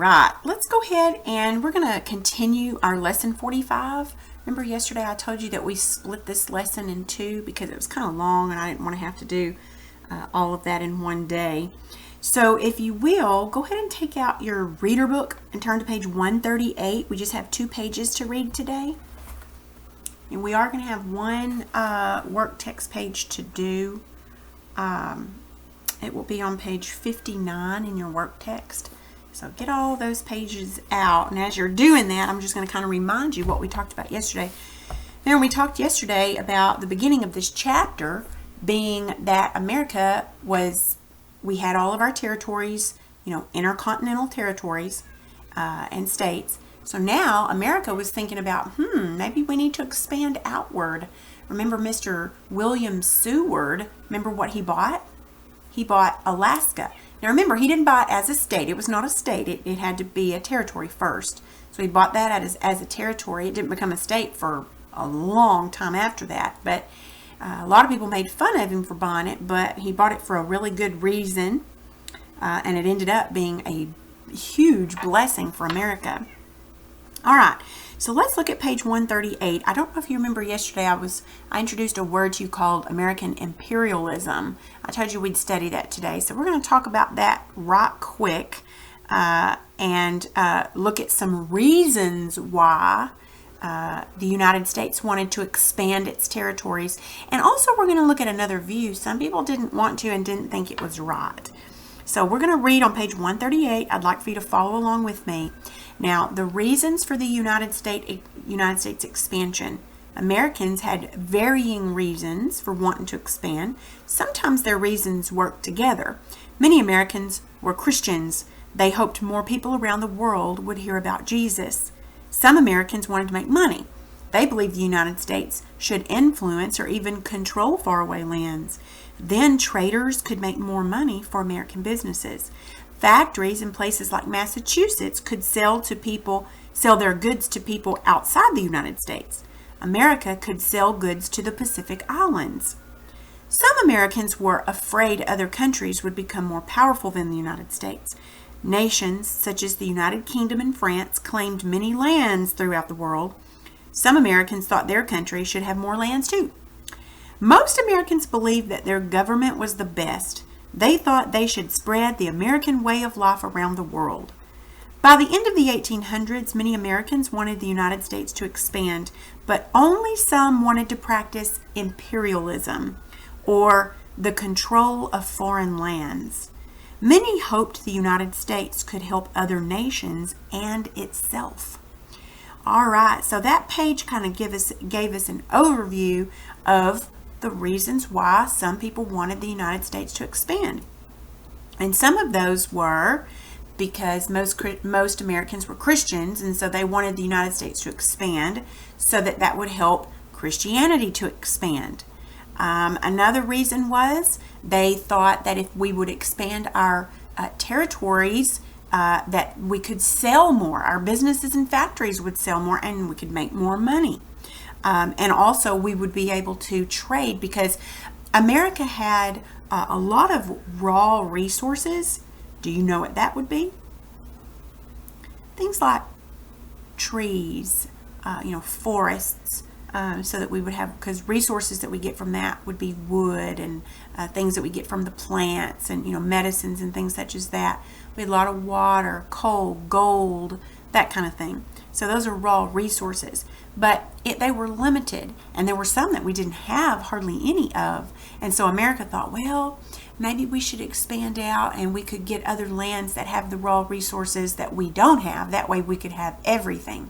right, let's go ahead and we're going to continue our lesson 45. Remember yesterday I told you that we split this lesson in two because it was kind of long and I didn't want to have to do all of that in one day. So if you will, go ahead and take out your reader book and turn to page 138. We just have 2 pages to read today. And we are going to have one work text page to do. It will be on page 59 in your work text. So get all those pages out. And as you're doing that, I'm just going to kind of remind you what we talked about yesterday. Then we talked yesterday about the beginning of this chapter being that America was, we had all of our territories, intercontinental territories and states. So now America was thinking about, maybe we need to expand outward. Remember Mr. William Seward, remember what he bought? He bought Alaska. Now remember, he didn't buy it as a state. It was not a state. It had to be a territory first. So he bought that as a territory. It didn't become a state for a long time after that. But a lot of people made fun of him for buying it, but he bought it for a really good reason. And it ended up being a huge blessing for America. All right, so let's look at page 138. I don't know if you remember yesterday I introduced a word to you called American imperialism. I told you we'd study that today. So we're going to talk about that right quick and look at some reasons why the United States wanted to expand its territories. And also we're going to look at another view. Some people didn't want to and didn't think it was right. So we're going to read on page 138. I'd like for you to follow along with me. Now, the reasons for the United States expansion. Americans had varying reasons for wanting to expand. Sometimes their reasons worked together. Many Americans were Christians. They hoped more people around the world would hear about Jesus. Some Americans wanted to make money. They believed the United States should influence or even control faraway lands. Then traders could make more money for American businesses. Factories in places like Massachusetts could sell their goods to people outside the United States. America could sell goods to the Pacific Islands. Some Americans were afraid other countries would become more powerful than the United States. Nations such as the United Kingdom and France claimed many lands throughout the world. Some Americans thought their country should have more lands too. Most Americans believed that their government was the best. They thought they should spread the American way of life around the world. By the end of the 1800s, many Americans wanted the United States to expand, but only some wanted to practice imperialism, or the control of foreign lands. Many hoped the United States could help other nations and itself. All right, so that page kind of gave us an overview of the reasons why some people wanted the United States to expand. And some of those were because most Americans were Christians, and so they wanted the United States to expand so that would help Christianity to expand. Another reason was they thought that if we would expand our territories, that we could sell more. Our businesses and factories would sell more and we could make more money. And also we would be able to trade because America had a lot of raw resources. Do you know what that would be? Things like trees, forests, so that we would have, because resources that we get from that would be wood and things that we get from the plants and, medicines and things such as that. We had a lot of water, coal, gold, that kind of thing. So those are raw resources, but they were limited, and there were some that we didn't have hardly any of. And so America thought, well, maybe we should expand out and we could get other lands that have the raw resources that we don't have. That way we could have everything.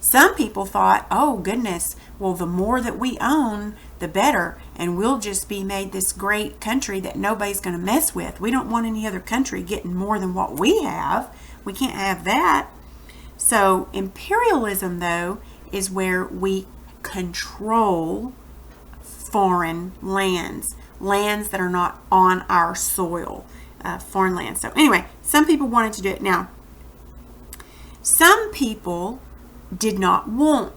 Some people thought, oh goodness, well, the more that we own, the better, and we'll just be made this great country that nobody's going to mess with. We don't want any other country getting more than what we have. We can't have that. So imperialism, though, is where we control foreign lands that are not on our soil, foreign lands. So anyway, some people wanted to do it. Now, some people did not want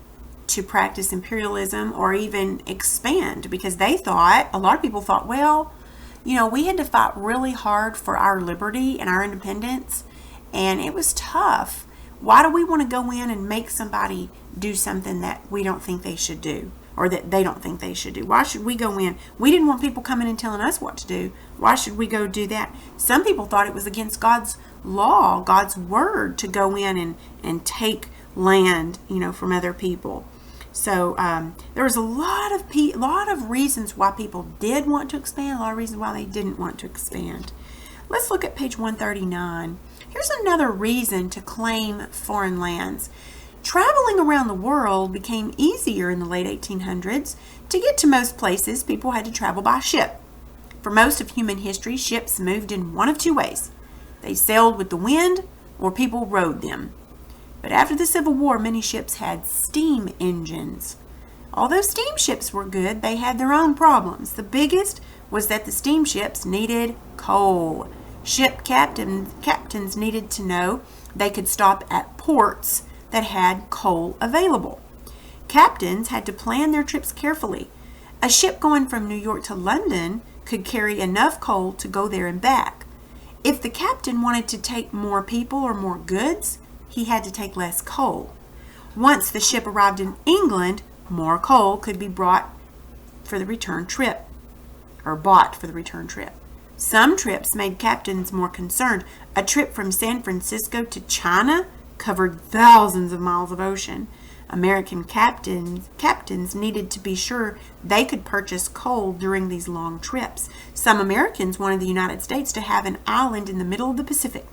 to practice imperialism or even expand because a lot of people thought, well, we had to fight really hard for our liberty and our independence. and it was tough. Why do we want to go in and make somebody do something that we don't think they should do, or that they don't think they should do? Why should we go in? We didn't want people coming and telling us what to do. Why should we go do that? Some people thought it was against God's law, God's word, to go in and take land, from other people. So there was a lot of reasons why people did want to expand, a lot of reasons why they didn't want to expand. Let's look at page 139. Here's another reason to claim foreign lands. Traveling around the world became easier in the late 1800s. To get to most places, people had to travel by ship. For most of human history, ships moved in one of two ways. They sailed with the wind, or people rowed them. But after the Civil War, many ships had steam engines. Although steamships were good, they had their own problems. The biggest was that the steamships needed coal. Ship captains needed to know they could stop at ports that had coal available. Captains had to plan their trips carefully. A ship going from New York to London could carry enough coal to go there and back. If the captain wanted to take more people or more goods, he had to take less coal. Once the ship arrived in England, more coal could be brought for the return trip, or bought for the return trip. Some trips made captains more concerned. A trip from San Francisco to China covered thousands of miles of ocean. American captains needed to be sure they could purchase coal during these long trips. Some Americans wanted the United States to have an island in the middle of the Pacific.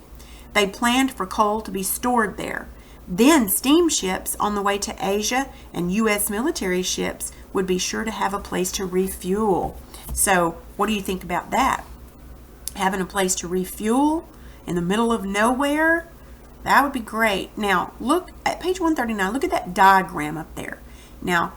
They planned for coal to be stored there. Then steamships on the way to Asia and U.S. military ships would be sure to have a place to refuel. So what do you think about that? Having a place to refuel in the middle of nowhere? That would be great. Now, look at page 139. Look at that diagram up there. Now,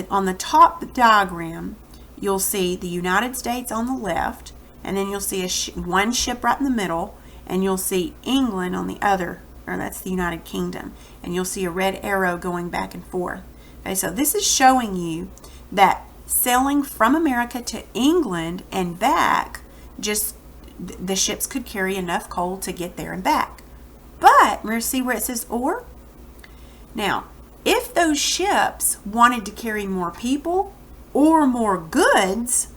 on the top diagram, you'll see the United States on the left, and then you'll see one ship right in the middle, and you'll see England on the other, or that's the United Kingdom, and you'll see a red arrow going back and forth. Okay, so this is showing you that sailing from America to England and back, just the ships could carry enough coal to get there and back. But, remember, see where it says or? Now, if those ships wanted to carry more people or more goods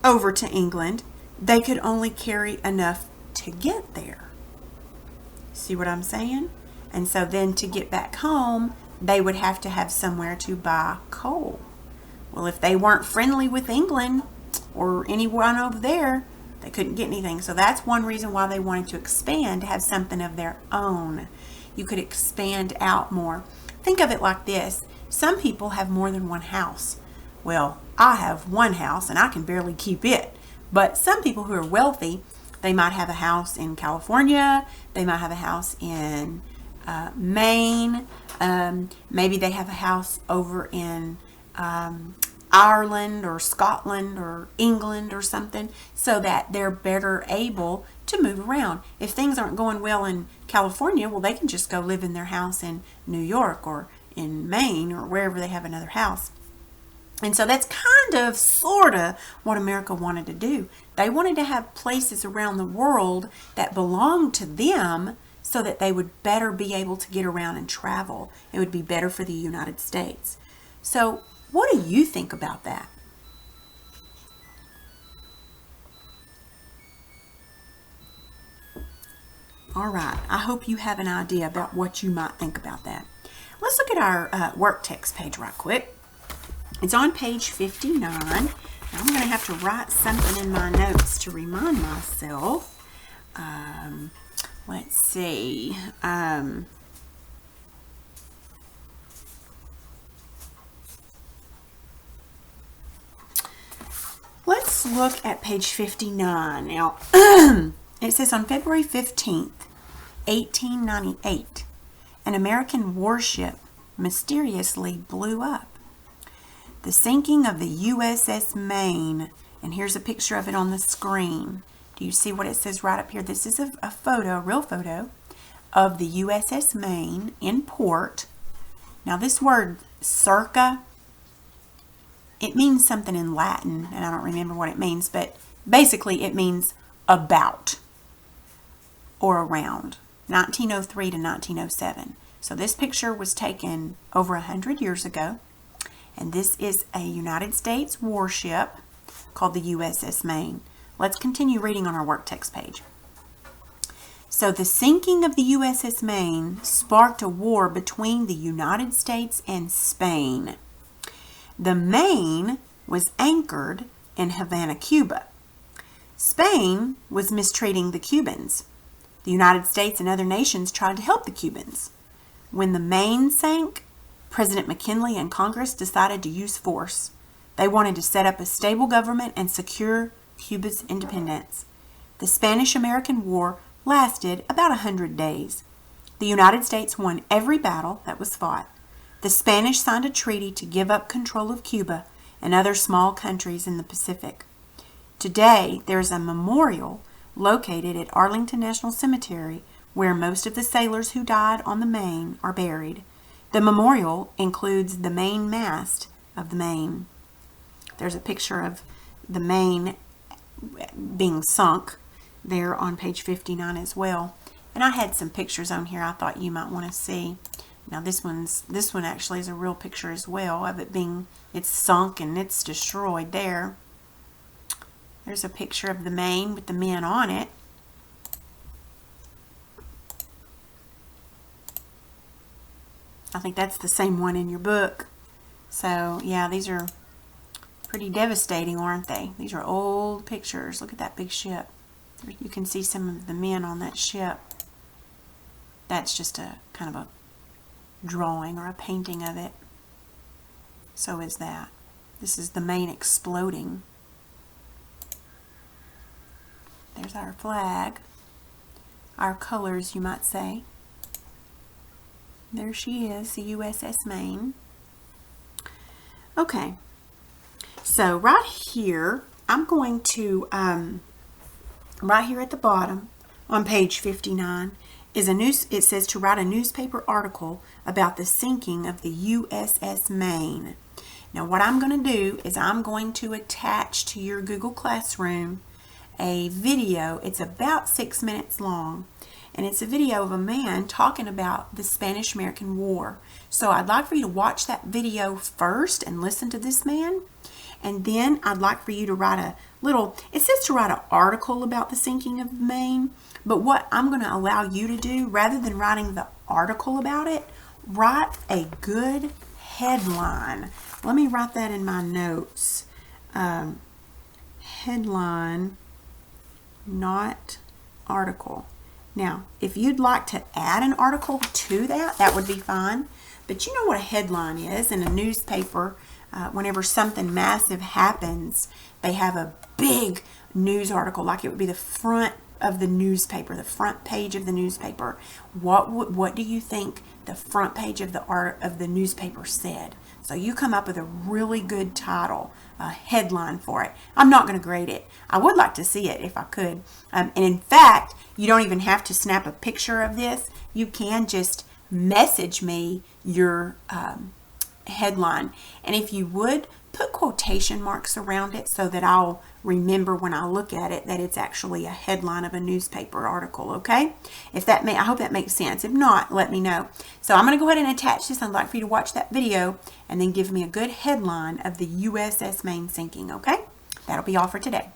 over to England, they could only carry enough to get there. See what I'm saying? And so then to get back home, they would have to have somewhere to buy coal. Well, if they weren't friendly with England or anyone over there, they couldn't get anything. So that's one reason why they wanted to expand, to have something of their own. You could expand out more. Think of it like this. Some people have more than one house. Well, I have one house and I can barely keep it. But some people who are wealthy, they might have a house in California. They might have a house in Maine. Maybe they have a house over in Ireland or Scotland or England or something, so that they're better able to move around. If things aren't going well in California, well, they can just go live in their house in New York or in Maine or wherever they have another house. And so that's kind of, sort of, what America wanted to do. They wanted to have places around the world that belonged to them so that they would better be able to get around and travel. It would be better for the United States. So what do you think about that? All right, I hope you have an idea about what you might think about that. Let's look at our work text page right quick. It's on page 59. Now I'm going to have to write something in my notes to remind myself. Let's see. Let's look at page 59. Now, it says on February 15th, 1898, an American warship mysteriously blew up. The sinking of the USS Maine, and here's a picture of it on the screen. Do you see what it says right up here? This is a photo, a real photo, of the USS Maine in port. Now this word, circa, it means something in Latin, and I don't remember what it means, but basically it means about. or around 1903 to 1907. So this picture was taken over 100 years ago, and this is a United States warship called the USS Maine. Let's continue reading on our work text page. So the sinking of the USS Maine sparked a war between the United States and Spain. The Maine was anchored in Havana, Cuba. Spain was mistreating the Cubans. The United States and other nations tried to help the Cubans. When the Maine sank, President McKinley and Congress decided to use force. They wanted to set up a stable government and secure Cuba's independence. The Spanish-American War lasted about 100 days. The United States won every battle that was fought. The Spanish signed a treaty to give up control of Cuba and other small countries in the Pacific. Today, there is a memorial located at Arlington National Cemetery where most of the sailors who died on the Maine are buried. The memorial includes the main mast of the Maine. There's a picture of the Maine being sunk there on page 59 as well. And I had some pictures on here I thought you might want to see. Now this one actually is a real picture as well of it being, it's sunk and it's destroyed there. There's a picture of the Maine with the men on it. I think that's the same one in your book. So yeah, these are pretty devastating, aren't they? These are old pictures. Look at that big ship. You can see some of the men on that ship. That's just a kind of a drawing or a painting of it. So is that. This is the Maine exploding. There's our flag. Our colors, you might say. There she is, the USS Maine. Okay. So right here, I'm going to, right here at the bottom on page 59, it says to write a newspaper article about the sinking of the USS Maine. Now what I'm going to do is I'm going to attach to your Google Classroom a video. It's about 6 minutes long, and it's a video of a man talking about the Spanish-American War. So I'd like for you to watch that video first and listen to this man, and then I'd like for you to write a little, it says to write an article about the sinking of the Maine, but what I'm going to allow you to do, rather than writing the article about it, write a good headline. Let me write that in my notes. Headline, not article. Now, if you'd like to add an article to that, that would be fine. But you know what a headline is in a newspaper. Whenever something massive happens, they have a big news article, like it would be the front of the newspaper, the front page of the newspaper. What do you think the front page of the newspaper said? So you come up with a really good title, a headline for it. I'm not going to grade it. I would like to see it if I could. And in fact, you don't even have to snap a picture of this. You can just message me your headline. And if you would, put quotation marks around it so that I'll remember when I look at it that it's actually a headline of a newspaper article, okay? I hope that makes sense. If not, let me know. So I'm going to go ahead and attach this. I'd like for you to watch that video and then give me a good headline of the USS Maine sinking, okay? That'll be all for today.